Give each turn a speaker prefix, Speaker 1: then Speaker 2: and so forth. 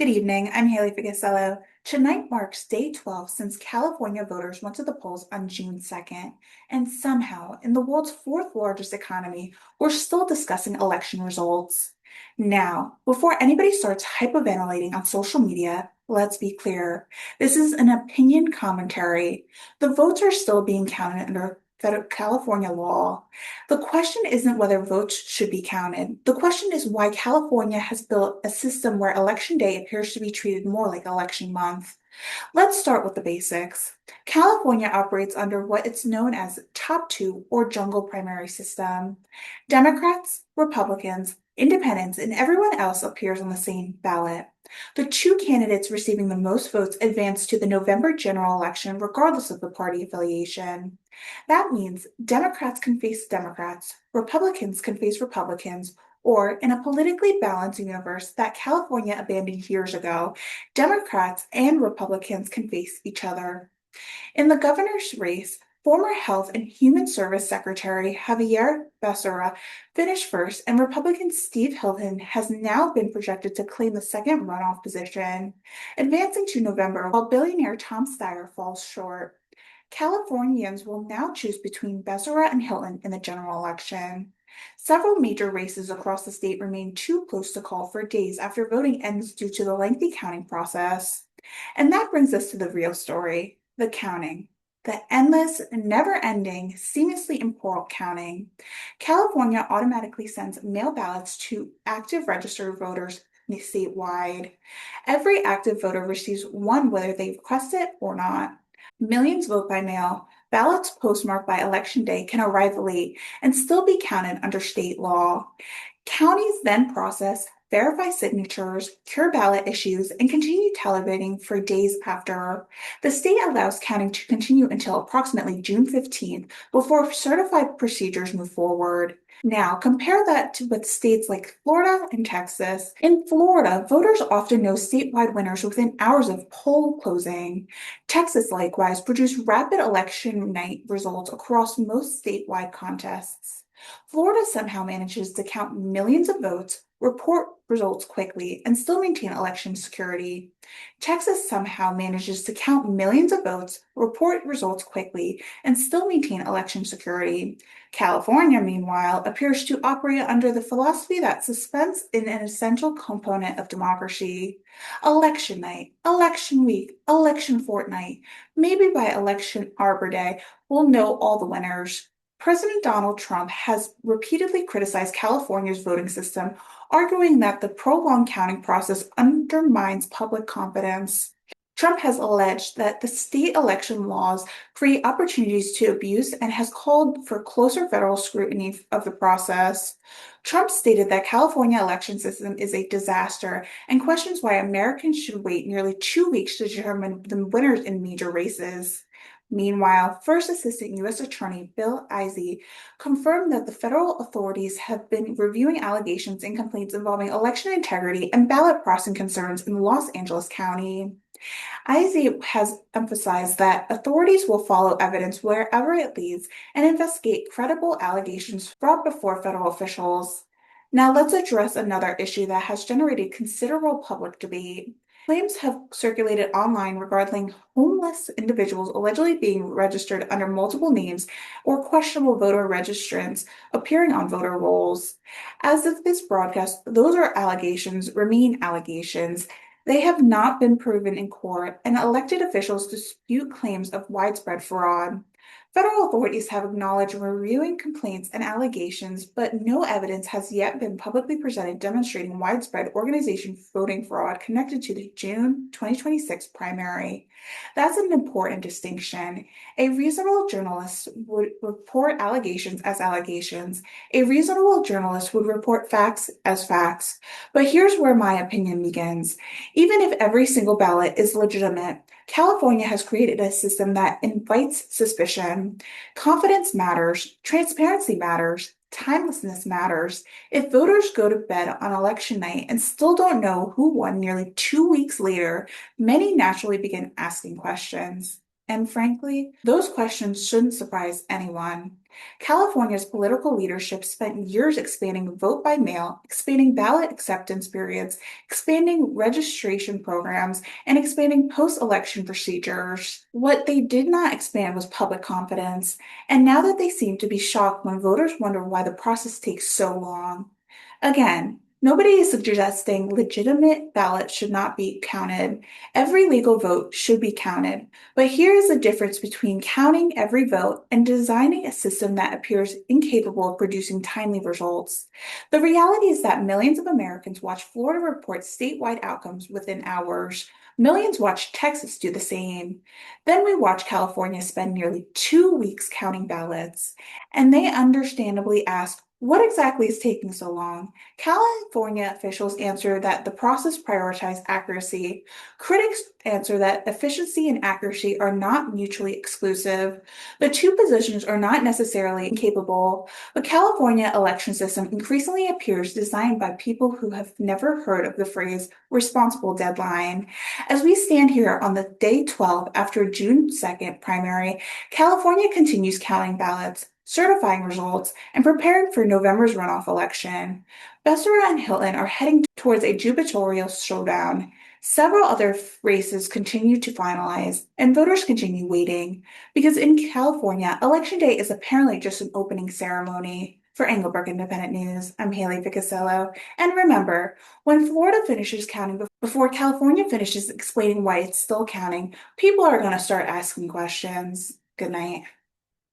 Speaker 1: Good evening. I'm Haylee Ficuciello. Tonight marks day 12 since California voters went to the polls on June 2nd, and somehow, in the world's fourth largest economy, we're still discussing election results. Now, before anybody starts hyperventilating on social media, let's be clear. This is an opinion commentary. The votes are still being counted under federal California law. The question isn't whether votes should be counted. The question is why California has built a system where election day appears to be treated more like election month. Let's start with the basics. California operates under what is known as top two or jungle primary system. Democrats, Republicans, independents, and everyone else appears on the same ballot. The two candidates receiving the most votes advance to the November general election regardless of the party affiliation. That means Democrats can face Democrats, Republicans can face Republicans, or in a politically balanced universe that California abandoned years ago, Democrats and Republicans can face each other. In the governor's race, former Health and Human Service Secretary Javier Becerra finished first, and Republican Steve Hilton has now been projected to claim the second runoff position, advancing to November while billionaire Tom Steyer falls short. Californians will now choose between Becerra and Hilton in the general election. Several major races across the state remain too close to call for days after voting ends due to the lengthy counting process. And that brings us to the real story, the counting. The endless, never-ending, seamlessly immoral counting. California automatically sends mail ballots to active registered voters statewide. Every active voter receives one whether they request it or not. Millions vote by mail. Ballots postmarked by election day can arrive late and still be counted under state law. Counties then process, verify signatures, cure ballot issues, and continue tallying for days after. The state allows counting to continue until approximately June 15th before certified procedures move forward. Now, compare that with states like Florida and Texas. In Florida, voters often know statewide winners within hours of poll closing. Texas likewise produced rapid election night results across most statewide contests. Florida somehow manages to count millions of votes, report results quickly, and still maintain election security. Texas somehow manages to count millions of votes, report results quickly, and still maintain election security. California, meanwhile, appears to operate under the philosophy that suspense is an essential component of democracy. Election night, election week, election fortnight, maybe by election Arbor Day, we'll know all the winners. President Donald Trump has repeatedly criticized California's voting system, arguing that the prolonged counting process undermines public confidence. Trump has alleged that the state election laws create opportunities to abuse and has called for closer federal scrutiny of the process. Trump stated that California election system is a disaster and questions why Americans should wait nearly 2 weeks to determine the winners in major races. Meanwhile, First Assistant U.S. Attorney Bill Izzy confirmed that the federal authorities have been reviewing allegations and complaints involving election integrity and ballot processing concerns in Los Angeles County. Izzy has emphasized that authorities will follow evidence wherever it leads and investigate credible allegations brought before federal officials. Now let's address another issue that has generated considerable public debate. Claims have circulated online regarding homeless individuals allegedly being registered under multiple names or questionable voter registrants appearing on voter rolls. As of this broadcast, those are allegations remain allegations. They have not been proven in court, and elected officials dispute claims of widespread fraud. Federal authorities have acknowledged reviewing complaints and allegations, but no evidence has yet been publicly presented demonstrating widespread organization voting fraud connected to the June 2026 primary. That's an important distinction. A reasonable journalist would report allegations as allegations. A reasonable journalist would report facts as facts. But here's where my opinion begins. Even if every single ballot is legitimate, California has created a system that invites suspicion. Confidence matters, transparency matters, timelessness matters. If voters go to bed on election night and still don't know who won nearly 2 weeks later, many naturally begin asking questions. And frankly, those questions shouldn't surprise anyone. California's political leadership spent years expanding vote by mail, expanding ballot acceptance periods, expanding registration programs, and expanding post-election procedures. What they did not expand was public confidence, and now that they seem to be shocked when voters wonder why the process takes so long. Again, nobody is suggesting legitimate ballots should not be counted. Every legal vote should be counted. But here is the difference between counting every vote and designing a system that appears incapable of producing timely results. The reality is that millions of Americans watch Florida report statewide outcomes within hours. Millions watch Texas do the same. Then we watch California spend nearly 2 weeks counting ballots. And they understandably ask, what exactly is taking so long? California officials answer that the process prioritizes accuracy. Critics answer that efficiency and accuracy are not mutually exclusive. The two positions are not necessarily incapable. The California election system increasingly appears designed by people who have never heard of the phrase responsible deadline. As we stand here on the day 12 after June 2nd primary, California continues counting ballots, certifying results, and preparing for November's runoff election. Becerra and Hilton are heading towards a gubernatorial showdown. Several other races continue to finalize, and voters continue waiting, because in California, Election Day is apparently just an opening ceremony. For Englebrook Independent News, I'm Haylee Ficuciello, and remember, when Florida finishes counting before California finishes explaining why it's still counting, people are going to start asking questions. Good night.